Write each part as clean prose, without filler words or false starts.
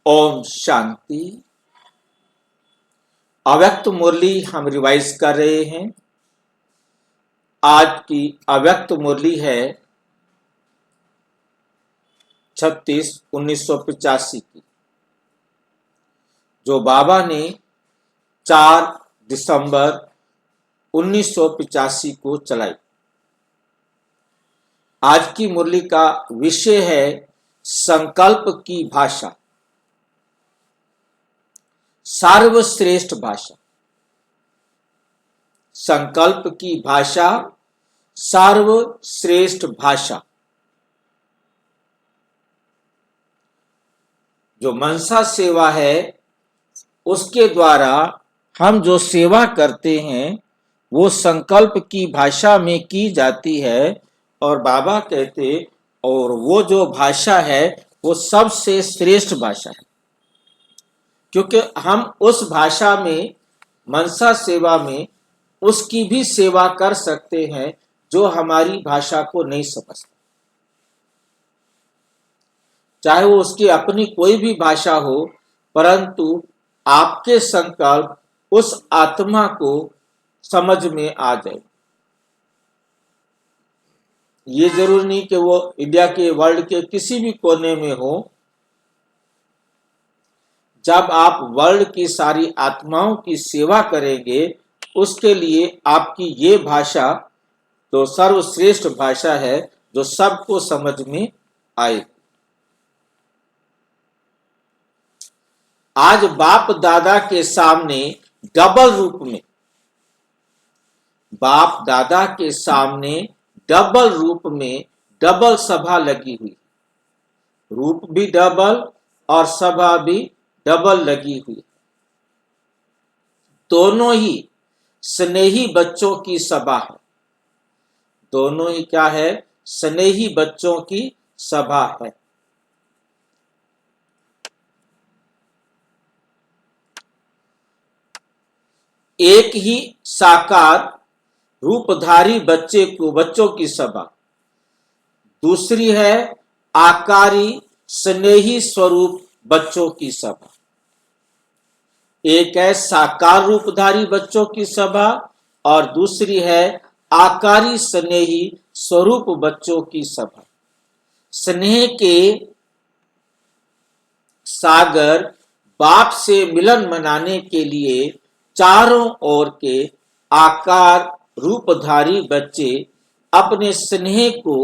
ओम शांति। अव्यक्त मुरली हम रिवाइज कर रहे हैं। आज की अव्यक्त मुरली है 36/1985 की, जो बाबा ने 4 दिसंबर 1985 को चलाई। आज की मुरली का विषय है संकल्प की भाषा, सर्वश्रेष्ठ भाषा। संकल्प की भाषा, सर्वश्रेष्ठ भाषा। जो मनसा सेवा है उसके द्वारा हम जो सेवा करते हैं वो संकल्प की भाषा में की जाती है। और बाबा कहते और वो जो भाषा है वो सबसे श्रेष्ठ भाषा है, क्योंकि हम उस भाषा में मनसा सेवा में उसकी भी सेवा कर सकते हैं जो हमारी भाषा को नहीं समझता। चाहे वो उसकी अपनी कोई भी भाषा हो, परंतु आपके संकल्प उस आत्मा को समझ में आ जाए। ये जरूरी नहीं कि वो इंडिया के वर्ल्ड के किसी भी कोने में हो। जब आप वर्ल्ड की सारी आत्माओं की सेवा करेंगे, उसके लिए आपकी ये भाषा तो सर्वश्रेष्ठ भाषा है जो सबको समझ में आए। आज बाप दादा के सामने डबल रूप में, बाप दादा के सामने डबल रूप में डबल सभा लगी हुई। रूप भी डबल और सभा भी डबल लगी हुई। दोनों ही स्नेही बच्चों की सभा है। दोनों ही क्या है? स्नेही बच्चों की सभा है। एक ही साकार रूपधारी बच्चों की सभा। दूसरी है आकारी स्नेही स्वरूप बच्चों की सभा। एक है साकार रूपधारी बच्चों की सभा और दूसरी है आकारी स्नेही स्वरूप बच्चों की सभा। स्नेह के सागर बाप से मिलन मनाने के लिए चारों ओर के आकार रूपधारी बच्चे अपने स्नेह को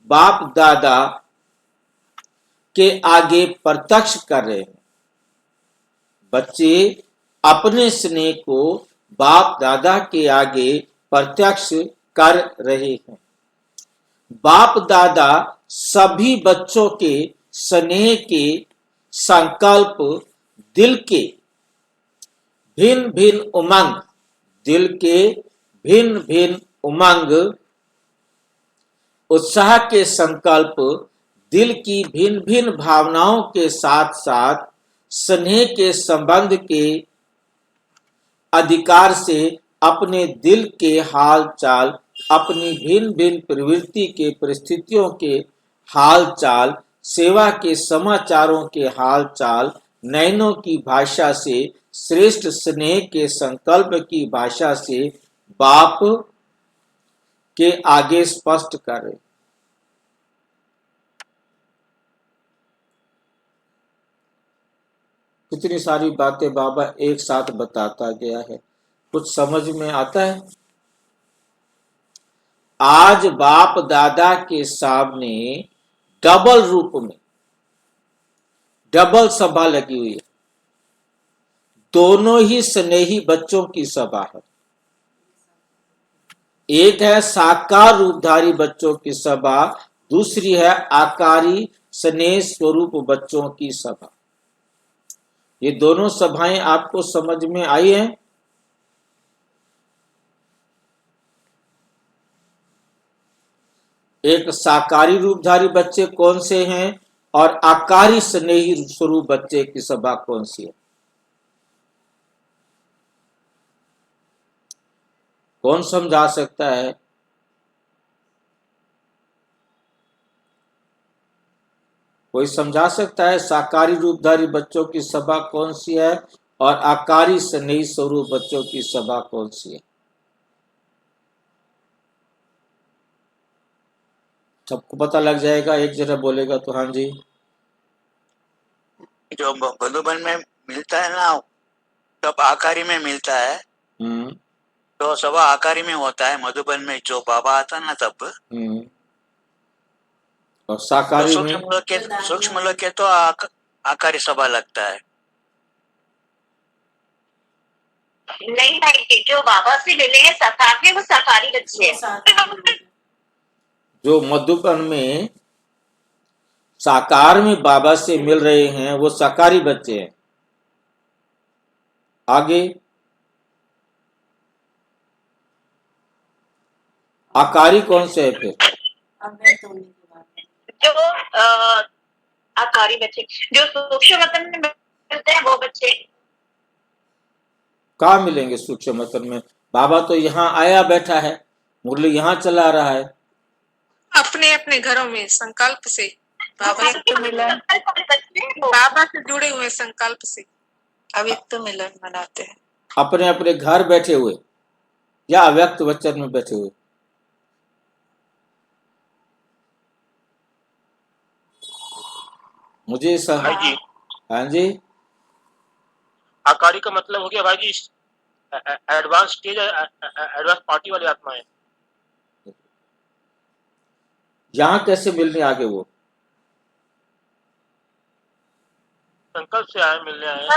बाप दादा के आगे प्रत्यक्ष कर रहे हैं। बच्चे अपने स्नेह को बाप दादा के आगे प्रत्यक्ष कर रहे हैं। बाप दादा सभी बच्चों के स्नेह के संकल्प, दिल के भिन्न भिन्न उमंग, दिल के भिन्न भिन्न उमंग, उत्साह के संकल्प, दिल की भिन्न भिन्न भावनाओं के साथ साथ स्नेह के संबंध के अधिकार से अपने दिल के हाल चाल, अपनी भिन्न भिन्न प्रवृत्ति के परिस्थितियों के हाल चाल, सेवा के समाचारों के हाल चाल, नयनों की भाषा से, श्रेष्ठ स्नेह के संकल्प की भाषा से बाप के आगे स्पष्ट करें। कितनी सारी बातें बाबा एक साथ बताता गया है, कुछ समझ में आता है। आज बाप दादा के सामने डबल रूप में डबल सभा लगी हुई है। दोनों ही स्नेही बच्चों की सभा है। एक है साकार रूपधारी बच्चों की सभा, दूसरी है आकारी स्नेह स्वरूप बच्चों की सभा। ये दोनों सभाएं आपको समझ में आई हैं? एक साकारी रूपधारी बच्चे कौन से हैं और आकारी स्नेही स्वरूप बच्चे की सभा कौन सी है? कौन समझा सकता है? कोई समझा सकता है साकारी रूपधारी बच्चों की सभा कौन सी है और आकारी स्नेही स्वरूप बच्चों की सभा कौन सी है? सबको पता लग जाएगा, एक जरा बोलेगा तो। हाँ जी। जो मधुबन में मिलता है ना, तब आकारी में मिलता है। तो सभा आकारी में होता है। मधुबन में जो बाबा आता ना तब। और साकारी तो में सूक्ष्म लोग के तो आकारी सभा लगता है। नहीं भाई, जो बाबा से मिले हैं साकार में, वो साकारी बच्चे हैं। जो मधुबन में साकार में बाबा से मिल रहे हैं वो साकारी बच्चे हैं। आगे आकारी कौन से है फिर? जो आकारी बच्चे, जो सूक्ष्म मतन में मिलते हैं वो बच्चे। कहाँ मिलेंगे सूक्ष्म मतन में? बाबा तो यहाँ आया बैठा है, मुरली यहाँ चला रहा है। अपने अपने घरों में संकल्प से अव्यक्त मिलन, बाबा से जुड़े हुए संकल्प से अव्यक्त मिलन मनाते हैं। अपने अपने घर बैठे हुए या अव्यक्त वचन में बैठे हुए? मुझे भाई जी, हाँ जी। आकारी का मतलब हो गया भाई जी एडवांस स्टेज, एडवांस पार्टी वाली आत्माएं। यहाँ कैसे मिलने आगे वो? संकल्प से आए, मिलने आए।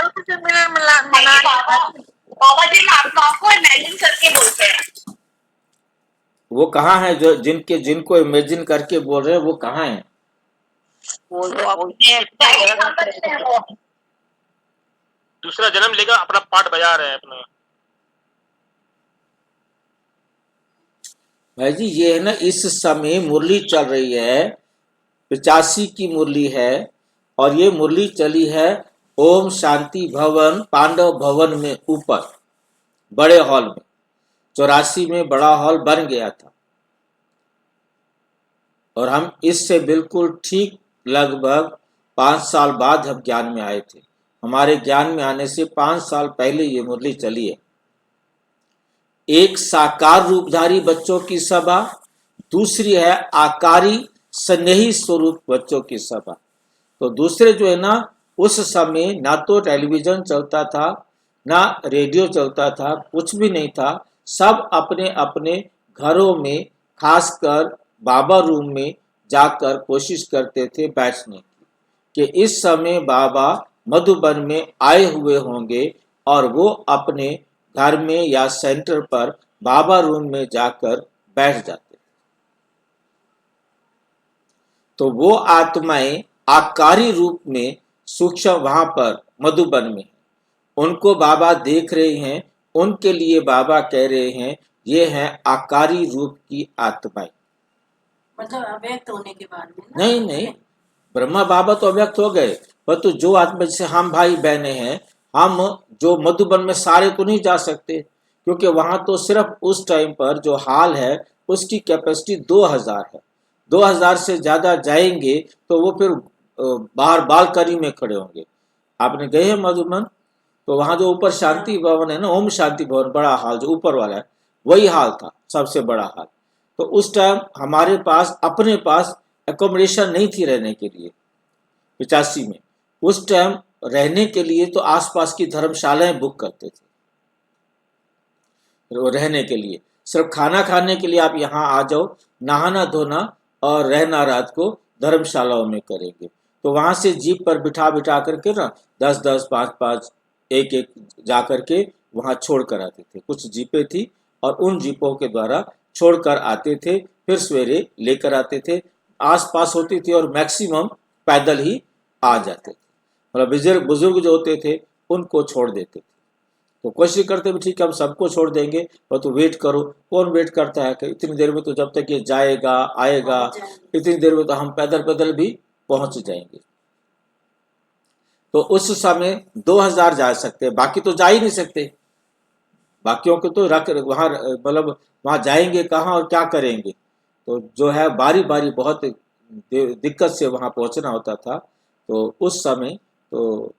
बाबा जी आत्माओं को इमेजिन करके बोलते हैं। वो कहाँ है जो जिनको इमेजिन करके बोल रहे हैं, वो कहाँ है? दूसरा जन्म लेगा, अपना पार्ट बजा रहे हैं अपना। भाई जी ये है ना, इस समय मुरली चल रही है, 85 की मुरली है, और ये मुरली चली है ओम शांति भवन पांडव भवन में ऊपर बड़े हॉल में। 84 में बड़ा हॉल बन गया था और हम इससे बिल्कुल ठीक लगभग 5 साल बाद हम ज्ञान में आए थे। हमारे ज्ञान में आने से 5 साल पहले ये मुरली चली है। एक साकार रूपधारी बच्चों की सभा, दूसरी है आकारी स्नेही स्वरूप बच्चों की सभा। तो दूसरे जो है ना, उस समय ना तो टेलीविजन चलता था, ना रेडियो चलता था, कुछ भी नहीं था। सब अपने अपने घरों में, खासकर बाबा रूम में जाकर कोशिश करते थे बैठने की, कि इस समय बाबा मधुबन में आए हुए होंगे और वो अपने घर में या सेंटर पर बाबा रूम में जाकर बैठ जाते। तो वो आत्माएं आकारी रूप में सूक्ष्म वहां पर मधुबन में, उनको बाबा देख रहे हैं। उनके लिए बाबा कह रहे हैं ये हैं आकारी रूप की आत्माएं। मतलब अव्यक्त होने के बाद में? नहीं नहीं, ब्रह्मा बाबा तो अव्यक्त हो गए, परंतु जो आत्मा, जैसे हम भाई बहने हैं, हम जो मधुबन में सारे तो नहीं जा सकते, क्योंकि वहां तो सिर्फ उस टाइम पर जो हॉल है उसकी कैपेसिटी 2000 है। 2000 से ज्यादा जाएंगे तो वो फिर बाहर बालकनी में खड़े होंगे। आपने गए हैं मधुबन? तो वहां जो ऊपर शांति भवन है ना, ओम शांति भवन, बड़ा हॉल जो ऊपर वाला है, वही हॉल था सबसे बड़ा हॉल। तो उस टाइम हमारे पास अपने पास एकोमोडेशन नहीं थी रहने के लिए। 85 में उस टाइम रहने के लिए तो आसपास की धर्मशालाएं बुक करते थे रहने के लिए। सिर्फ खाना खाने के लिए आप यहाँ आ जाओ, नहाना धोना और रहना रात को धर्मशालाओं में करेंगे। तो वहां से जीप पर बिठा बिठा करके ना 10-10, 5-5, एक जा करके वहां छोड़ कर आते थे। कुछ जीपें थी और उन जीपों के द्वारा छोड़कर आते थे, फिर सवेरे लेकर आते थे। आसपास होती थी और मैक्सिमम पैदल ही आ जाते थे। मतलब बुजुर्ग जो होते थे उनको छोड़ देते थे। तो कोशिश करते भी ठीक है हम सबको छोड़ देंगे, और तो वेट करो। कौन वेट करता है कि इतनी देर में तो जब तक ये जाएगा आएगा, इतनी देर में तो हम पैदल पैदल भी पहुंच जाएंगे। तो उस समय 2000 जा सकते, बाकी तो जा ही नहीं सकते। बाकियों को तो रख वहां, मतलब वहां जाएंगे कहाँ और क्या करेंगे। तो जो है बारी बारी बहुत दिक्कत से वहां पहुंचना होता था, तो उस समय तो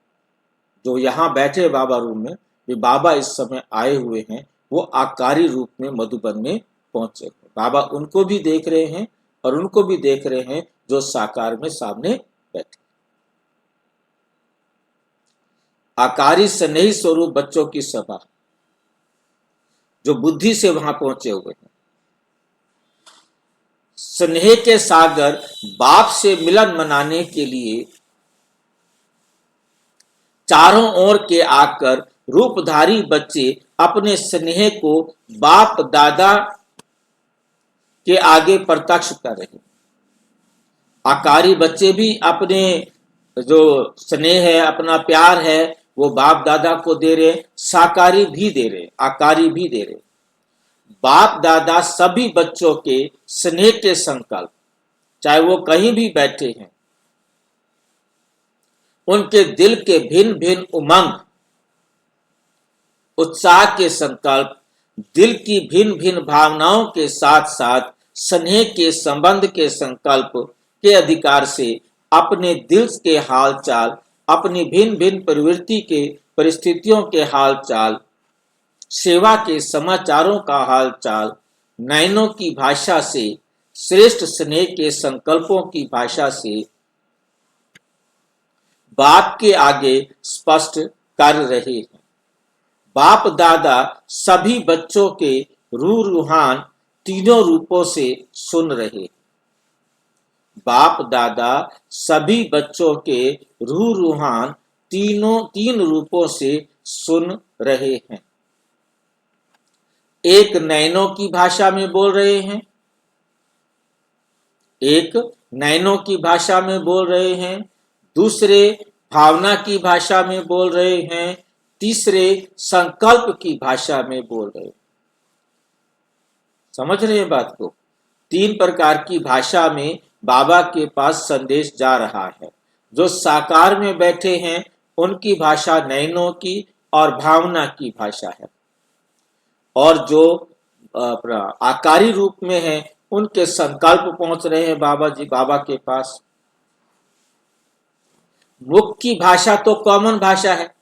जो यहाँ बैठे बाबा रूम में, वे बाबा इस समय आए हुए हैं, वो आकारी रूप में मधुबन में पहुंचे। बाबा उनको भी देख रहे हैं और उनको भी देख रहे हैं जो साकार में सामने बैठे। आकारी स्नेही स्वरूप बच्चों की सभा, जो बुद्धि से वहां पहुंचे हुए हैं। स्नेह के सागर बाप से मिलन मनाने के लिए चारों ओर के आकर रूपधारी बच्चे अपने स्नेह को बाप दादा के आगे प्रत्यक्ष कर रहे हैं। आकारी बच्चे भी अपने जो स्नेह है, अपना प्यार है, वो बाप दादा को दे रहे, साकारी भी दे रहे, आकारी भी दे रहे। बाप दादा सभी बच्चों के स्नेह के संकल्प, चाहे वो कहीं भी बैठे हैं, उनके दिल के भिन्न भिन्न उमंग उत्साह के संकल्प, दिल की भिन्न भिन्न भावनाओं के साथ साथ स्नेह के संबंध के संकल्प के अधिकार से अपने दिल के हाल चाल, अपनी भिन्न भिन्न प्रवृत्ति के परिस्थितियों के हाल चाल, सेवा के समाचारों का हाल चाल, नयनों की भाषा से, श्रेष्ठ स्नेह के संकल्पों की भाषा से बाप के आगे स्पष्ट कर रहे हैं। बाप दादा सभी बच्चों के रूहान तीनों रूपों से सुन रहे हैं। बाप दादा सभी बच्चों के रूहान तीन रूपों से सुन रहे हैं। एक नयनों की भाषा में बोल रहे हैं, एक नयनों की भाषा में बोल रहे हैं, दूसरे भावना की भाषा में बोल रहे हैं, तीसरे संकल्प की भाषा में बोल रहे हैं। समझ रहे हैं बात को? तीन प्रकार की भाषा में बाबा के पास संदेश जा रहा है। जो साकार में बैठे हैं उनकी भाषा नयनों की और भावना की भाषा है, और जो आकारी रूप में है उनके संकल्प पहुंच रहे हैं बाबा जी, बाबा के पास। मुख की भाषा तो कॉमन भाषा है,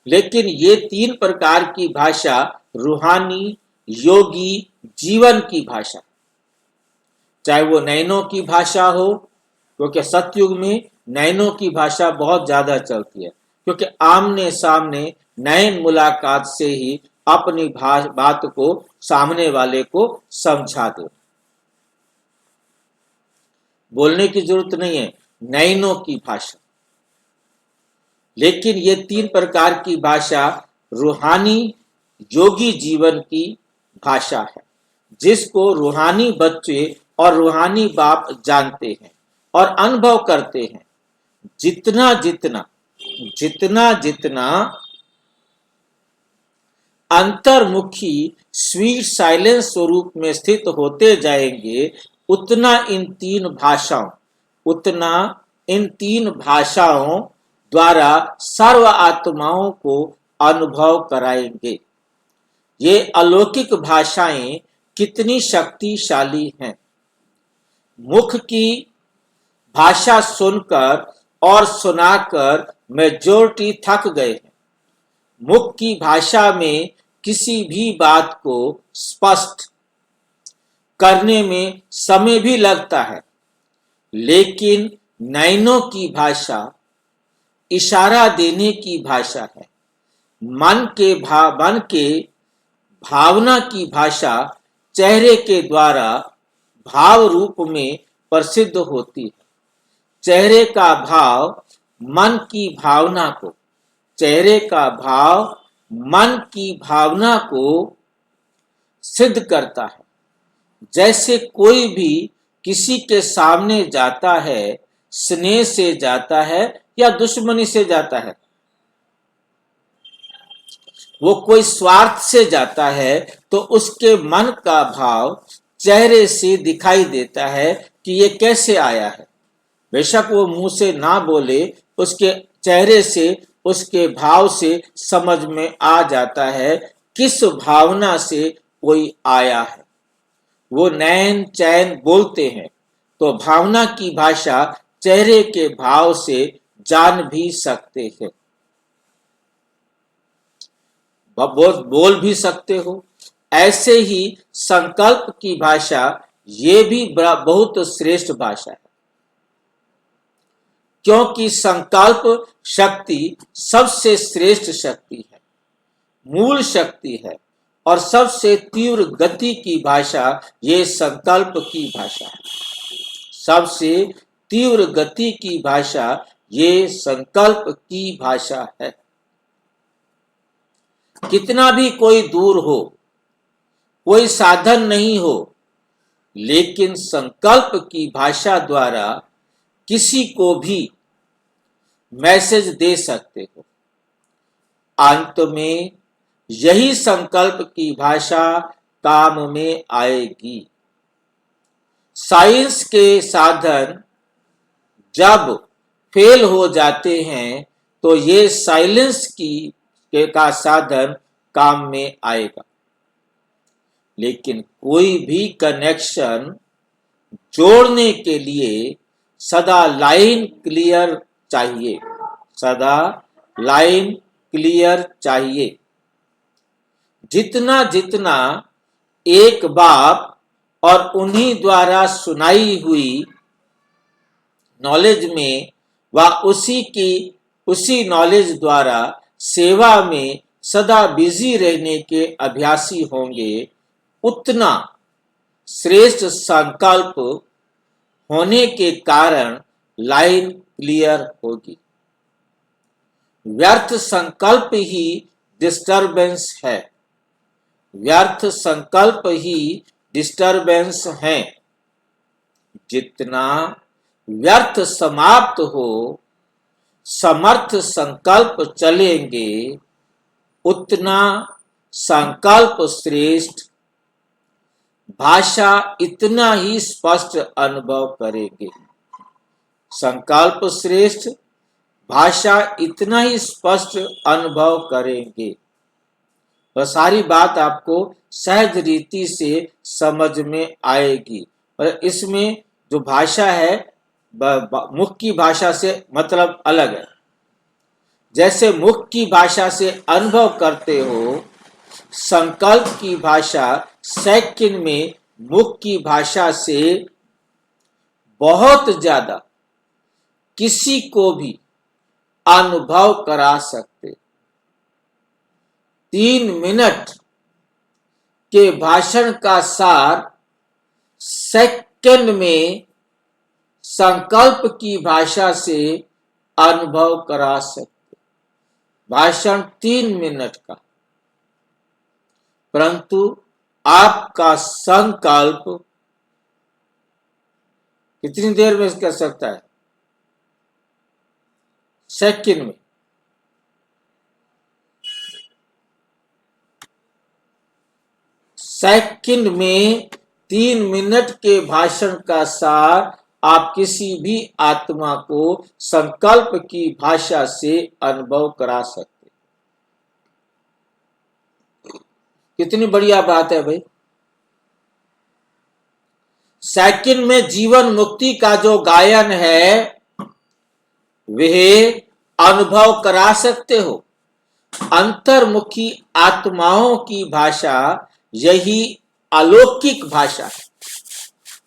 लेकिन ये तीन प्रकार की भाषा रूहानी योगी जीवन की भाषा, चाहे वो नयनों की भाषा हो, क्योंकि सतयुग में नयनों की भाषा बहुत ज्यादा चलती है, क्योंकि आमने सामने नयन मुलाकात से ही अपनी बात को सामने वाले को समझा दे, बोलने की जरूरत नहीं है, नयनों की भाषा। लेकिन ये तीन प्रकार की भाषा रूहानी योगी जीवन की भाषा है, जिसको रूहानी बच्चे और रूहानी बाप जानते हैं और अनुभव करते हैं। जितना जितना जितना जितना अंतर्मुखी स्वीट साइलेंस स्वरूप में स्थित होते जाएंगे, उतना इन तीन भाषाओं द्वारा सर्व आत्माओं को अनुभव कराएंगे। ये अलौकिक भाषाएं कितनी शक्तिशाली हैं। मुख की भाषा सुनकर और सुनाकर मेजॉरिटी थक गए हैं। मुख की भाषा में किसी भी बात को स्पष्ट करने में समय भी लगता है, लेकिन नयनों की भाषा इशारा देने की भाषा है। मन के भावना की भाषा चेहरे के द्वारा भाव रूप में प्रसिद्ध होती है। चेहरे का भाव मन की भावना को, चेहरे का भाव मन की भावना को सिद्ध करता है। जैसे कोई भी किसी के सामने जाता है, स्नेह से जाता है या दुश्मनी से जाता है, वो कोई स्वार्थ से जाता है तो उसके मन का भाव चेहरे से दिखाई देता है कि ये कैसे आया है। बेशक वो मुंह से ना बोले, उसके चेहरे से, उसके भाव से समझ में आ जाता है किस भावना से कोई आया है। वो नैन चैन बोलते हैं तो भावना की भाषा चेहरे के भाव से जान भी सकते हैं, बोल भी सकते हो। ऐसे ही संकल्प की भाषा ये भी बहुत श्रेष्ठ भाषा है, क्योंकि संकल्प शक्ति सबसे श्रेष्ठ शक्ति है, मूल शक्ति है, और सबसे तीव्र गति की भाषा ये संकल्प की भाषा है। सबसे तीव्र गति की भाषा ये संकल्प की भाषा है। कितना भी कोई दूर हो, कोई साधन नहीं हो, लेकिन संकल्प की भाषा द्वारा किसी को भी मैसेज दे सकते हो। अंत में यही संकल्प की भाषा काम में आएगी। साइंस के साधन जब फेल हो जाते हैं तो ये साइलेंस का साधन काम में आएगा। लेकिन कोई भी कनेक्शन जोड़ने के लिए सदा लाइन क्लियर चाहिए, सदा लाइन क्लियर चाहिए। जितना जितना एक बाप और उन्हीं द्वारा सुनाई हुई नॉलेज में व उसी नॉलेज द्वारा सेवा में सदा बिजी रहने के अभ्यासी होंगे, उतना श्रेष्ठ संकल्प होने के कारण लाइन क्लियर होगी। व्यर्थ संकल्प ही डिस्टरबेंस है, व्यर्थ संकल्प ही डिस्टरबेंस है। जितना व्यर्थ समाप्त हो, समर्थ संकल्प चलेंगे, उतना संकल्प श्रेष्ठ भाषा इतना ही स्पष्ट अनुभव करेंगे। संकल्प श्रेष्ठ भाषा इतना ही स्पष्ट अनुभव करेंगे। वह सारी बात आपको सहज रीति से समझ में आएगी। और इसमें जो भाषा है मुख की भाषा से मतलब अलग है। जैसे मुख की भाषा से अनुभव करते हो, संकल्प की भाषा सेकंड में मुख की भाषा से बहुत ज्यादा किसी को भी अनुभव करा सकते। 3 मिनट के भाषण का सार सेकंड में संकल्प की भाषा से अनुभव करा सकते। भाषण 3 मिनट का, परंतु आपका संकल्प कितनी देर में कर सकता है? सेकंड में। सेकंड में 3 मिनट के भाषण का सार आप किसी भी आत्मा को संकल्प की भाषा से अनुभव करा सकते। कितनी बढ़िया बात है भाई। सेकंड में जीवन मुक्ति का जो गायन है वह अनुभव करा सकते हो। अंतर्मुखी आत्माओं की भाषा यही अलौकिक भाषा है,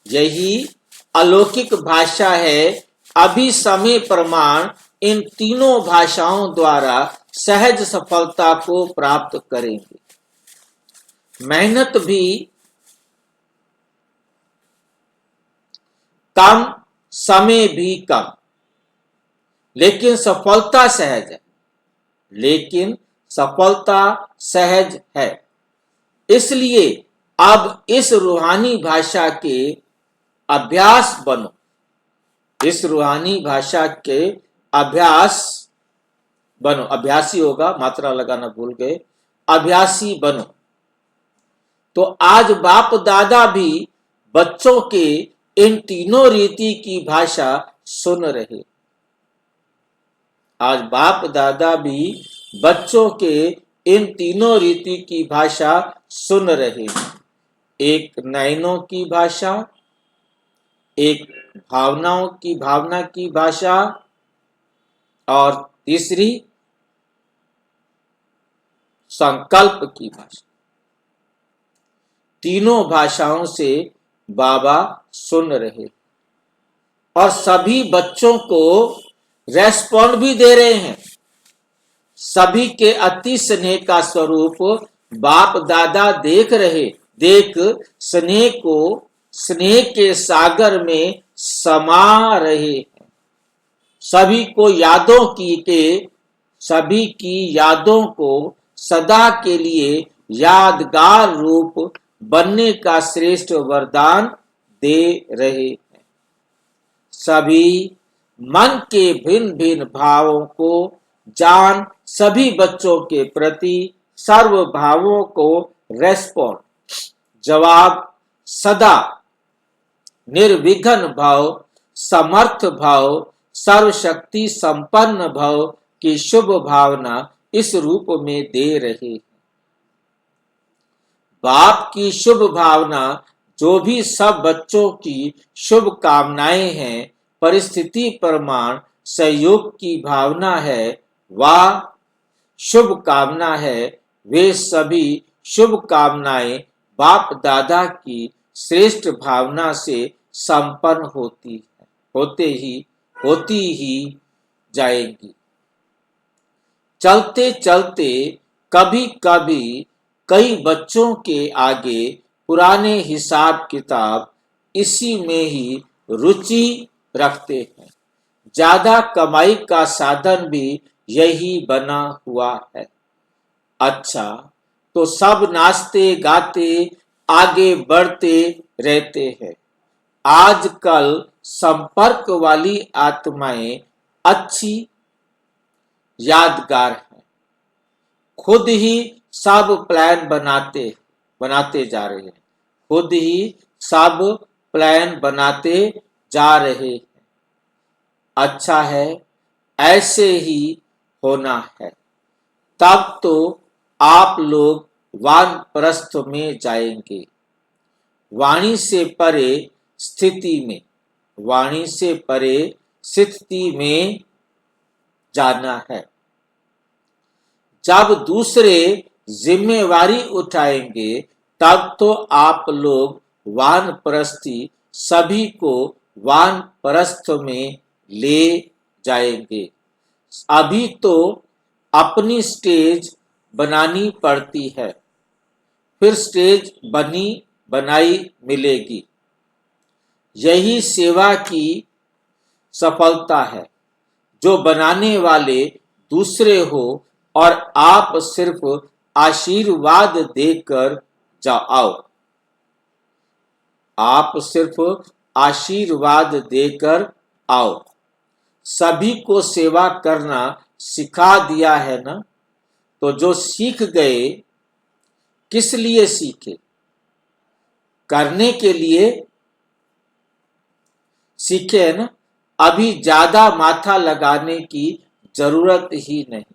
यही अलौकिक भाषा है। अभी समय प्रमाण इन तीनों भाषाओं द्वारा सहज सफलता को प्राप्त करेंगे। मेहनत भी कम, समय भी कम, लेकिन सफलता सहज है, लेकिन सफलता सहज है। इसलिए अब इस रूहानी भाषा के अभ्यास बनो, इस रूहानी भाषा के अभ्यास बनो। अभ्यासी होगा, मात्रा लगाना भूल गए, अभ्यासी बनो। तो आज बाप दादा भी बच्चों के इन तीनों रीति की भाषा सुन रहे। आज बाप दादा भी बच्चों के इन तीनों रीति की भाषा सुन रहे हैं। एक नैनों की भाषा, एक भावना की भाषा, और तीसरी संकल्प की भाषा। तीनों भाषाओं से बाबा सुन रहे और सभी बच्चों को रेस्पॉन्ड भी दे रहे हैं। सभी के अति स्नेह का स्वरूप बाप दादा देख स्नेह को स्नेह के सागर में समा रहे हैं। सभी की यादों को सदा के लिए यादगार रूप बनने का श्रेष्ठ वरदान दे रहे हैं। सभी मन के भिन्न भिन्न भावों को जान सभी बच्चों के प्रति सर्व भावों को रेस्पॉन्ड जवाब सदा निर्विघ्न भाव, समर्थ भाव, सर्वशक्ति संपन्न भाव की शुभ भावना इस रूप में दे रहे हैं। बाप की शुभ भावना जो भी सब बच्चों की शुभ कामनाएं हैं, परिस्थिति प्रमाण सहयोग की भावना है, वह शुभ कामना है। वे सभी शुभ कामनाएं बाप दादा की श्रेष्ठ भावना से संपन्न होती ही जाएंगी। चलते चलते कभी कभी कई बच्चों के आगे पुराने हिसाब किताब इसी में ही रुचि रखते हैं। ज्यादा कमाई का साधन भी यही बना हुआ है। अच्छा, तो सब नाचते गाते आगे बढ़ते रहते हैं। आजकल संपर्क वाली आत्माएं अच्छी यादगार हैं। खुद ही सब प्लान बनाते जा रहे हैं। खुद ही सब प्लान बनाते जा रहे हैं। अच्छा है, ऐसे ही होना है। तब तो आप लोग वानप्रस्थ में जाएंगे। वाणी से परे स्थिति में जाना है। जब दूसरे जिम्मेवारी उठाएंगे तब तो आप लोग वानप्रस्थी सभी को वानप्रस्थ में ले जाएंगे। अभी तो अपनी स्टेज बनानी पड़ती है, फिर स्टेज बनाई मिलेगी। यही सेवा की सफलता है, जो बनाने वाले दूसरे हो और आप सिर्फ आशीर्वाद देकर जाओ। आप सिर्फ आशीर्वाद देकर आओ। सभी को सेवा करना सिखा दिया है ना, तो जो सीख गए किस लिए सीखे? करने के लिए सीखे है ना। अभी ज्यादा माथा लगाने की जरूरत ही नहीं।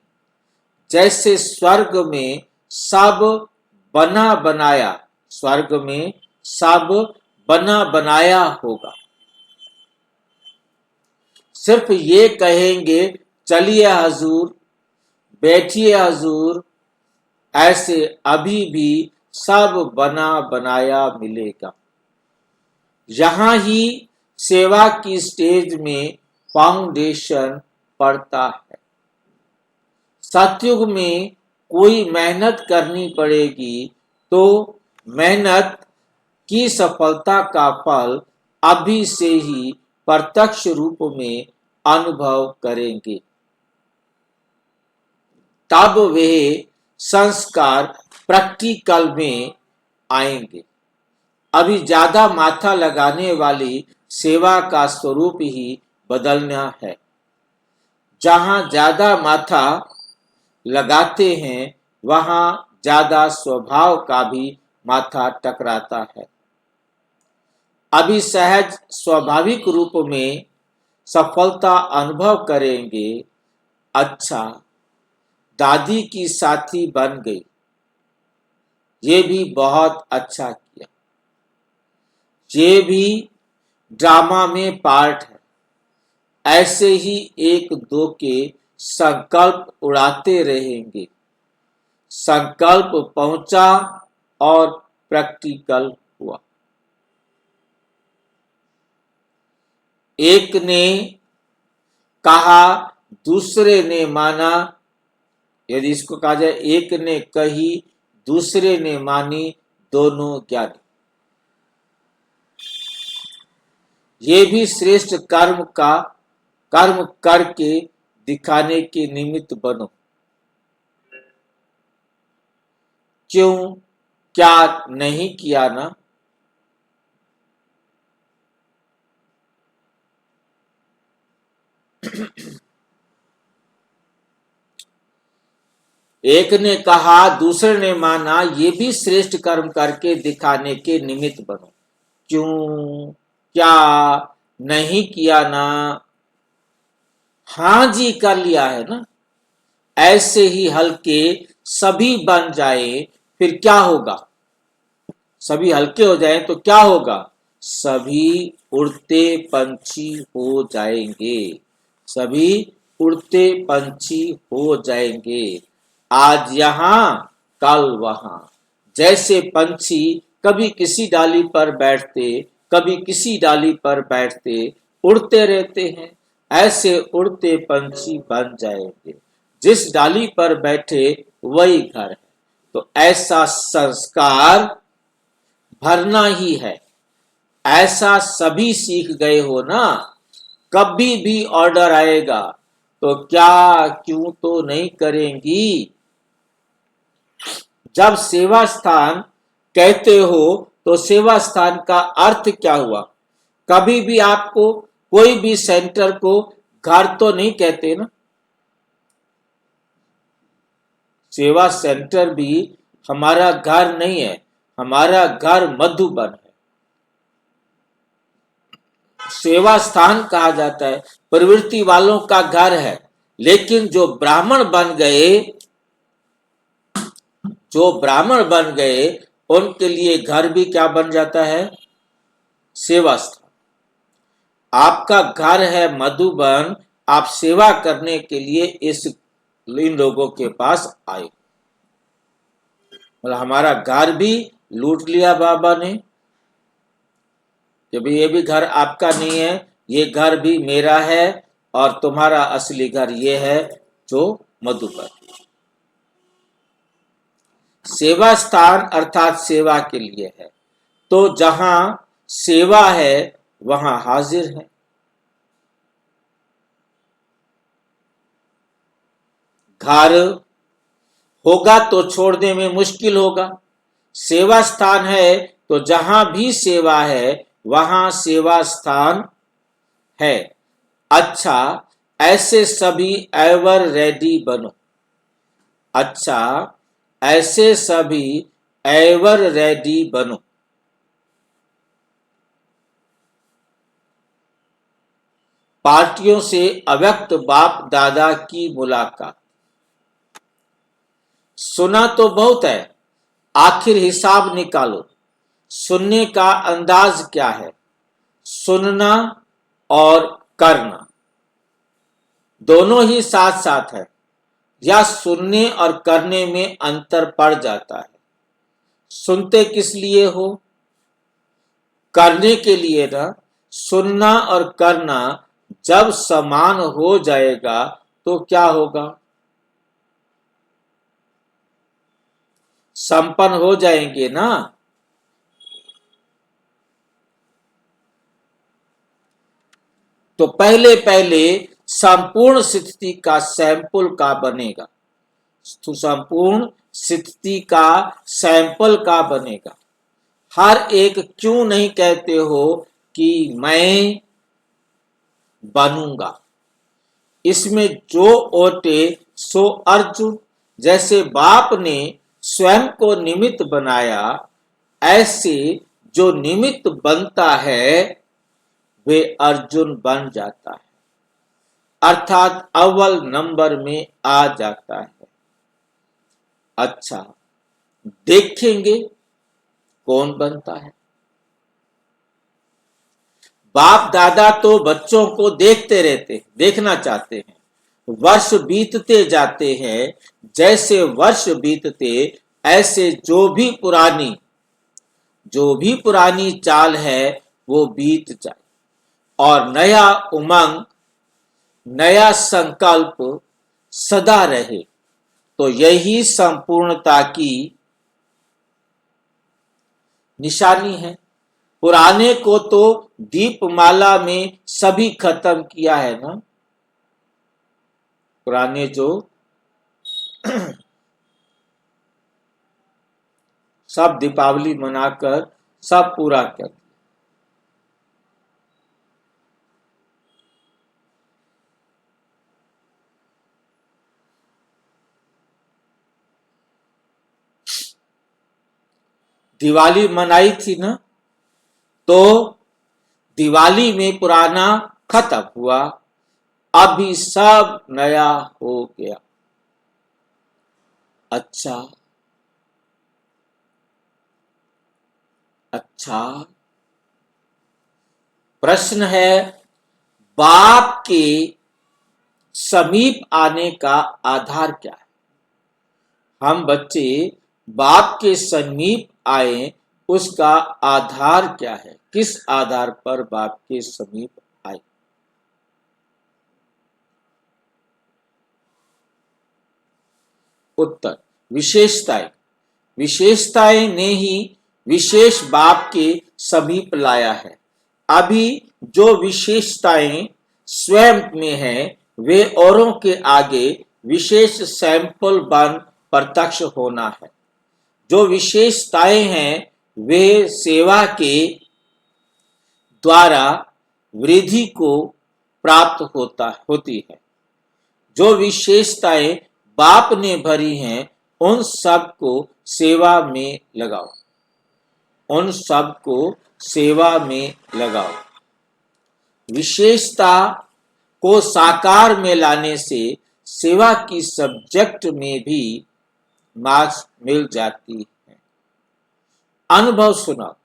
जैसे स्वर्ग में सब बना बनाया होगा। सिर्फ ये कहेंगे चलिए हजूर, बैठिए हजूर, ऐसे अभी भी सब बना बनाया मिलेगा। यहां ही सेवा की स्टेज में फाउंडेशन पड़ता है। सतयुग में कोई मेहनत करनी पड़ेगी, तो मेहनत की सफलता का फल अभी से ही प्रत्यक्ष रूप में अनुभव करेंगे। तब वे संस्कार प्रैक्टिकल में आएंगे। अभी ज्यादा माथा लगाने वाली सेवा का स्वरूप ही बदलना है। जहां ज्यादा माथा लगाते हैं वहां ज्यादा स्वभाव का भी माथा टकराता है। अभी सहज स्वाभाविक रूप में सफलता अनुभव करेंगे। अच्छा, दादी की साथी बन गई, ये भी बहुत अच्छा किया। ये भी ड्रामा में पार्ट है। ऐसे ही एक दो के संकल्प उड़ाते रहेंगे। संकल्प पहुंचा और प्रैक्टिकल हुआ। एक ने कहा, दूसरे ने माना। यदि इसको कहा जाए, एक ने कही, दूसरे ने मानी, दोनों ज्ञानी। ये भी श्रेष्ठ कर्म करके दिखाने के निमित्त बनो। क्यों, क्या नहीं किया ना? एक ने कहा, दूसरे ने माना, ये भी श्रेष्ठ कर्म करके दिखाने के निमित्त बनो। क्यों, क्या नहीं किया ना? हाँ जी कर लिया है ना। ऐसे ही हल्के सभी बन जाए, फिर क्या होगा? सभी हल्के हो जाए तो क्या होगा? सभी उड़ते पंछी हो जाएंगे। सभी उड़ते पंछी हो जाएंगे। आज यहाँ, कल वहां। जैसे पंछी कभी किसी डाली पर बैठते, कभी किसी डाली पर बैठते, उड़ते रहते हैं, ऐसे उड़ते पंछी बन जाएंगे। जिस डाली पर बैठे वही घर है। तो ऐसा संस्कार भरना ही है। ऐसा सभी सीख गए हो ना। कभी भी ऑर्डर आएगा तो क्या क्यों तो नहीं करेंगी। जब सेवा स्थान कहते हो तो सेवा स्थान का अर्थ क्या हुआ? कभी भी आपको कोई भी सेंटर को घर तो नहीं कहते ना। सेवा सेंटर भी हमारा घर नहीं है, हमारा घर मधुबन है। सेवा स्थान कहा जाता है, प्रवृत्ति वालों का घर है। लेकिन जो ब्राह्मण बन गए उनके लिए घर भी क्या बन जाता है? सेवा स्थान। आपका घर है मधुबन, आप सेवा करने के लिए इन लोगों के पास आए। मतलब हमारा घर भी लूट लिया बाबा ने। जब ये भी घर आपका नहीं है, ये घर भी मेरा है, और तुम्हारा असली घर ये है जो मधुबन। सेवा स्थान अर्थात सेवा के लिए है। तो जहां सेवा है वहां हाजिर है। घर होगा तो छोड़ने में मुश्किल होगा। सेवा स्थान है तो जहां भी सेवा है वहां सेवा स्थान है। अच्छा, ऐसे सभी एवर रेडी बनो। अच्छा, ऐसे सभी एवर रेडी बनो। पार्टियों से अव्यक्त बाप दादा की मुलाकात। सुना तो बहुत है, आखिर हिसाब निकालो। सुनने का अंदाज क्या है? सुनना और करना दोनों ही साथ साथ है, या सुनने और करने में अंतर पड़ जाता है? सुनते किस लिए हो? करने के लिए ना। सुनना और करना जब समान हो जाएगा तो क्या होगा? संपन्न हो जाएंगे ना। तो पहले संपूर्ण स्थिति का सैंपल का बनेगा। तो संपूर्ण स्थिति का सैंपल का बनेगा। हर एक क्यों नहीं कहते हो कि मैं बनूंगा? इसमें जो ओटे सो अर्जुन। जैसे बाप ने स्वयं को निमित्त बनाया, ऐसे जो निमित्त बनता है वे अर्जुन बन जाता है, अर्थात अव्वल नंबर में आ जाता है। अच्छा, देखेंगे कौन बनता है। बाप दादा तो बच्चों को देखते रहते, देखना चाहते हैं। वर्ष बीतते जाते हैं, जैसे वर्ष बीतते ऐसे जो भी पुरानी चाल है वो बीत जाए और नया उमंग, नया संकल्प सदा रहे। तो यही संपूर्णता की निशानी है। पुराने को तो दीपमाला में सभी खत्म किया है ना। पुराने जो सब दीपावली मनाकर सब पूरा कर। दिवाली मनाई थी ना, तो दिवाली में पुराना खत्म हुआ, अभी सब नया हो गया। अच्छा, प्रश्न है, बाप के समीप आने का आधार क्या है? हम बच्चे बाप के समीप आए, उसका आधार क्या है? किस आधार पर बाप के समीप आए? उत्तर, विशेषताएं ने ही विशेष बाप के समीप लाया है। अभी जो विशेषताएं स्वयं में हैं, वे औरों के आगे विशेष सैंपल बन प्रत्यक्ष होना है। जो विशेषताएं हैं वे सेवा के द्वारा वृद्धि को प्राप्त होती है। जो विशेषताएं बाप ने भरी हैं, उन सब को सेवा में लगाओ। विशेषता को साकार में लाने से सेवा की सब्जेक्ट में भी मार्क्स मिल जाती है। अनुभव सुनाओ।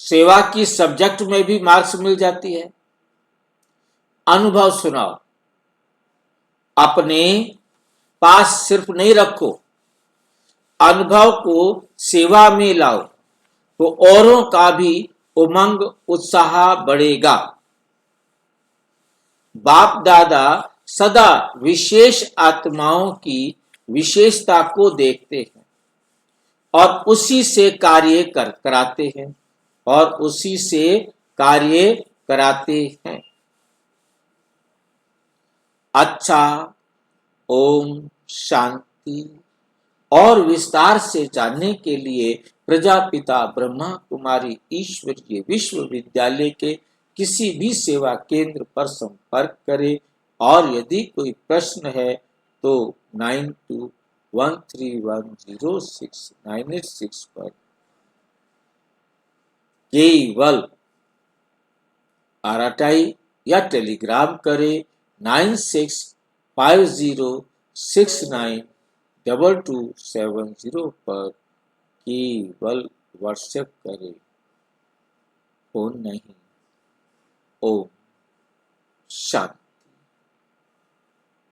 सेवा की सब्जेक्ट में भी मार्क्स मिल जाती है। अनुभव सुनाओ। अपने पास सिर्फ नहीं रखो, अनुभव को सेवा में लाओ, तो औरों का भी उमंग उत्साह बढ़ेगा। बाप दादा सदा विशेष आत्माओं की विशेषता को देखते हैं और उसी से कार्य कराते हैं। अच्छा, ओम शांति। और विस्तार से जानने के लिए प्रजापिता ब्रह्मा कुमारी ईश्वरीय विश्वविद्यालय के किसी भी सेवा केंद्र पर संपर्क करें और यदि कोई प्रश्न है तो 9213106986 पर केवल RTI या टेलीग्राम करें। 9650692270 पर केवल व्हाट्सएप करें, फोन नहीं। ओम शांति।